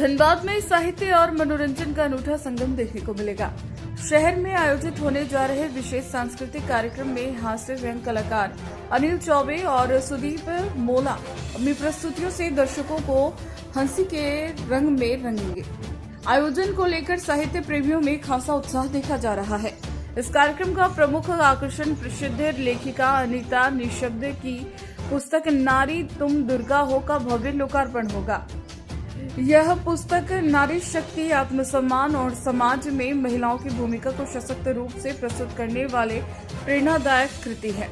धनबाद में साहित्य और मनोरंजन का अनूठा संगम देखने को मिलेगा। शहर में आयोजित होने जा रहे विशेष सांस्कृतिक कार्यक्रम में हास्य व्यंग कलाकार अनिल चौबे और सुदीप मोला अपनी प्रस्तुतियों से दर्शकों को हंसी के रंग में रंगेंगे। आयोजन को लेकर साहित्य प्रेमियों में खासा उत्साह देखा जा रहा है। इस कार्यक्रम का प्रमुख आकर्षण प्रसिद्ध लेखिका अनीता निशब्द की पुस्तक नारी तुम दुर्गा हो का भव्य लोकार्पण होगा। यह पुस्तक नारी शक्ति, आत्मसम्मान और समाज में महिलाओं की भूमिका को सशक्त रूप से प्रस्तुत करने वाले प्रेरणादायक कृति है।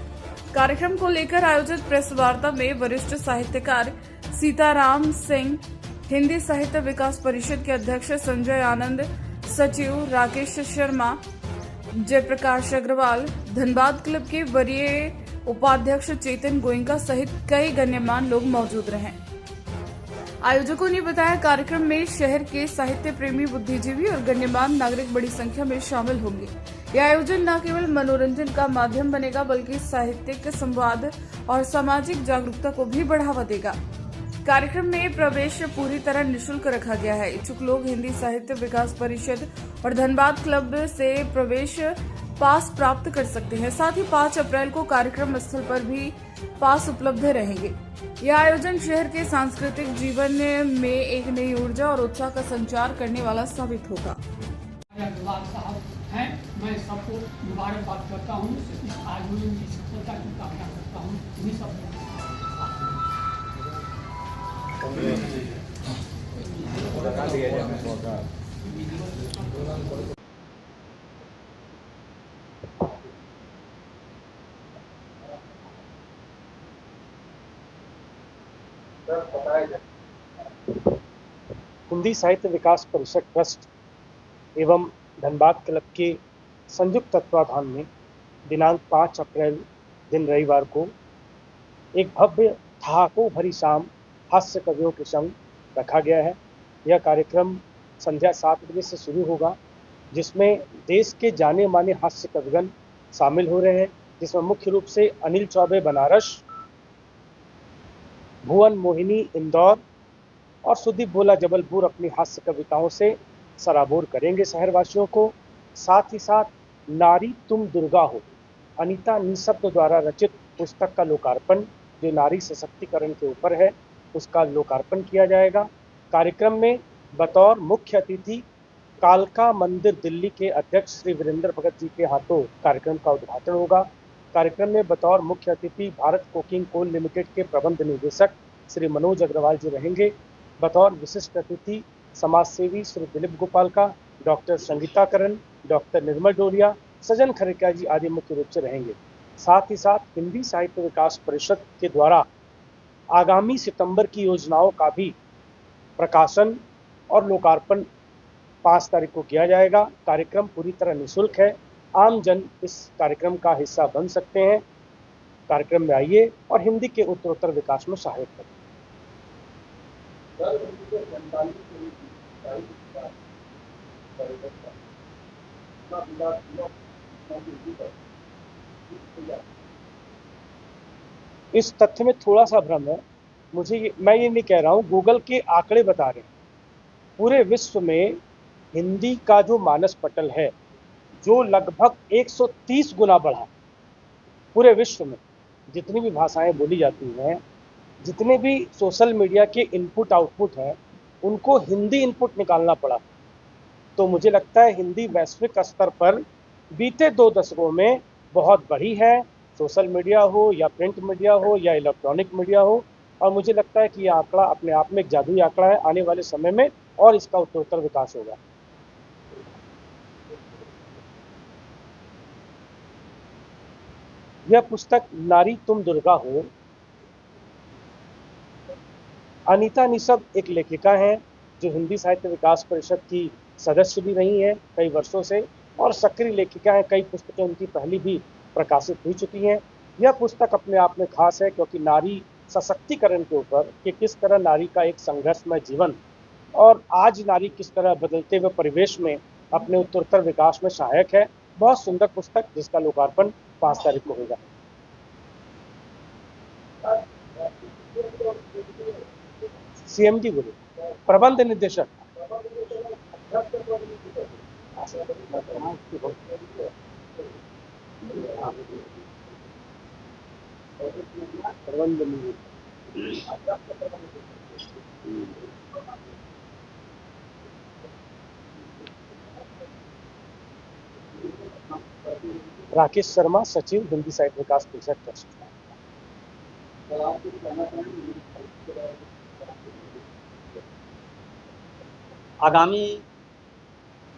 कार्यक्रम को लेकर आयोजित प्रेस वार्ता में वरिष्ठ साहित्यकार सीताराम सिंह, हिंदी साहित्य विकास परिषद के अध्यक्ष संजय आनंद, सचिव राकेश शर्मा, जयप्रकाश अग्रवाल, धनबाद क्लब के वरीय उपाध्यक्ष चेतन गोयनका सहित कई गण्यमान्य लोग मौजूद रहे। आयोजकों ने बताया कार्यक्रम में शहर के साहित्य प्रेमी, बुद्धिजीवी और गण्यमान्य नागरिक बड़ी संख्या में शामिल होंगे। यह आयोजन न केवल मनोरंजन का माध्यम बनेगा बल्कि साहित्यिक संवाद और सामाजिक जागरूकता को भी बढ़ावा देगा। कार्यक्रम में प्रवेश पूरी तरह निःशुल्क रखा गया है। इच्छुक लोग हिंदी साहित्य विकास परिषद और धनबाद क्लब से प्रवेश पास प्राप्त कर सकते हैं। साथ ही 5 अप्रैल को कार्यक्रम स्थल पर भी पास उपलब्ध रहेंगे। यह आयोजन शहर के सांस्कृतिक जीवन में एक नई ऊर्जा और उत्साह का संचार करने वाला साबित होगा। मैं सबको मुबारकबाद करता हूँ, इस आयोजन की सफलता की कामना करता हूँ। हिंदी साहित्य विकास परिषद ट्रस्ट एवं धनबाद क्लब के संयुक्त तत्वाधान में दिनांक 5 अप्रैल दिन रविवार को एक भव्य ठहाकों भरी शाम हास्य कवियों के संग रखा गया है। यह कार्यक्रम संध्या 7 बजे से शुरू होगा, जिसमें देश के जाने माने हास्य कविगण शामिल हो रहे हैं, जिसमें मुख्य रूप से अनिल चौबे बनारस, भुवन मोहिनी इंदौर और सुदीप भोला जबलपुर अपनी हास्य कविताओं से सराबोर करेंगे शहरवासियों को। साथ ही साथ नारी तुम दुर्गा हो अनीता निशब्द द्वारा रचित पुस्तक का लोकार्पण, जो नारी सशक्तिकरण के ऊपर है, उसका लोकार्पण किया जाएगा। कार्यक्रम में बतौर मुख्य अतिथि कालका मंदिर दिल्ली के अध्यक्ष श्री वीरेंद्र भगत जी के हाथों कार्यक्रम का उद्घाटन होगा। कार्यक्रम में बतौर मुख्य अतिथि भारत कोकिंग कोल लिमिटेड के प्रबंध निदेशक श्री मनोज अग्रवाल जी रहेंगे। बतौर विशिष्ट अतिथि समाजसेवी श्री दिलीप गोपाल का, डॉक्टर संगीता करण, डॉक्टर निर्मल डोरिया, सजन खरेका जी आदि मुख्य रूप से रहेंगे। साथ ही साथ हिंदी साहित्य विकास परिषद के द्वारा आगामी सितंबर की योजनाओं का भी प्रकाशन और लोकार्पण 5 तारीख को किया जाएगा। कार्यक्रम पूरी तरह निःशुल्क है। आम जन इस कार्यक्रम का हिस्सा बन सकते हैं। कार्यक्रम में आइए और हिंदी के उत्तरोत्तर विकास में सहायक करें। इस तथ्य में थोड़ा सा भ्रम है। मैं ये नहीं कह रहा हूँ, गूगल के आंकड़े बता रहे हैं। पूरे विश्व में हिंदी का जो मानस पटल है, जो लगभग 130 गुना बढ़ा। पूरे विश्व में जितनी भी भाषाएं बोली जाती हैं, जितने भी सोशल मीडिया के इनपुट आउटपुट हैं, उनको हिंदी इनपुट निकालना पड़ा। तो मुझे लगता है हिंदी वैश्विक स्तर पर बीते 2 दशकों में बहुत बढ़ी है, सोशल मीडिया हो या प्रिंट मीडिया हो या इलेक्ट्रॉनिक मीडिया हो। और मुझे लगता है कि यह आंकड़ा अपने आप में एक जादुई आंकड़ा है। आने वाले समय में और इसका उत्तरोत्तर विकास होगा। यह पुस्तक नारी तुम दुर्गा हो, अनीता निशब्द एक लेखिका हैं जो हिंदी साहित्य विकास परिषद की सदस्य भी रही हैं कई वर्षों से और सक्रिय लेखिका हैं। कई पुस्तकें उनकी पहले भी प्रकाशित हो चुकी हैं। यह पुस्तक अपने आप में खास है क्योंकि नारी सशक्तिकरण के ऊपर कि किस तरह नारी का एक संघर्षमय जीवन और आज नारी किस तरह बदलते हुए परिवेश में अपने उत्तरोत्तर विकास में सहायक है। बहुत सुंदर पुस्तक, जिसका लोकार्पण 5 तारीख को होगा। सीएमडी बोले। प्रबंध निदेशक प्रबंध राकेश शर्मा, सचिव हिंदी साहित्य विकास परिषद ट्रस्ट। आगामी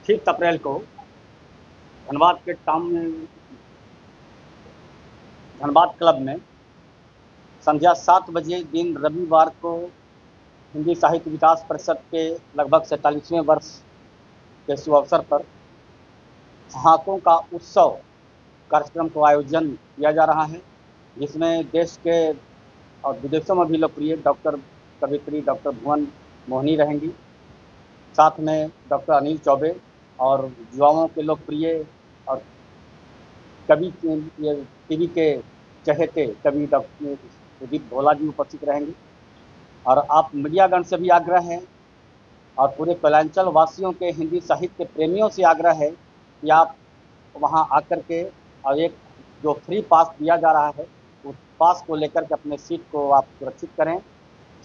5 अप्रैल को धनबाद क्लब में संध्या 7 बजे दिन रविवार को हिंदी साहित्य विकास परिषद के लगभग 47वें वर्ष के शुभ अवसर पर हाकों का उत्सव कार्यक्रम को आयोजन किया जा रहा है, जिसमें देश के और विदेशों में भी लोकप्रिय डॉक्टर कवित्री डॉक्टर भुवन मोहनी रहेंगी, साथ में डॉक्टर अनिल चौबे और युवाओं के लोकप्रिय और कवि टीवी के चहेते कवि डॉक्टर सुदीप भोला जी उपस्थित रहेंगे। और आप मीडियागण से भी आग्रह है और पूरे कलांचल वासियों के हिंदी साहित्य प्रेमियों से आग्रह है कि आप वहां आकर के और एक जो फ्री पास दिया जा रहा है उस पास को लेकर के अपने सीट को आप सुरक्षित करें,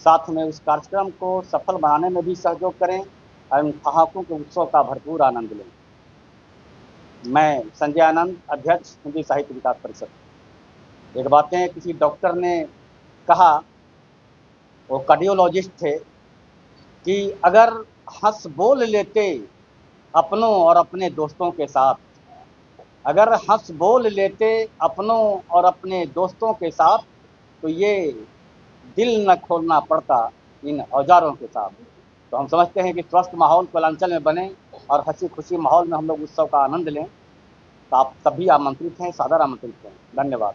साथ में उस कार्यक्रम को सफल बनाने में भी सहयोग करें और उन ठहाकों के उत्सव का भरपूर आनंद लें। मैं संजय आनंद, अध्यक्ष हिंदी साहित्य विकास परिषद। एक बातें किसी डॉक्टर ने कहा, वो कार्डियोलॉजिस्ट थे, कि अगर हंस बोल लेते अपनों और अपने दोस्तों के साथ, अगर हंस बोल लेते अपनों और अपने दोस्तों के साथ, तो ये दिल न खोलना पड़ता इन औजारों के साथ। तो हम समझते हैं कि स्वस्थ माहौल कोलांचल में बने और हंसी खुशी माहौल में हम लोग उत्सव का आनंद लें। तो आप सभी आमंत्रित हैं, सादर आमंत्रित हैं। धन्यवाद।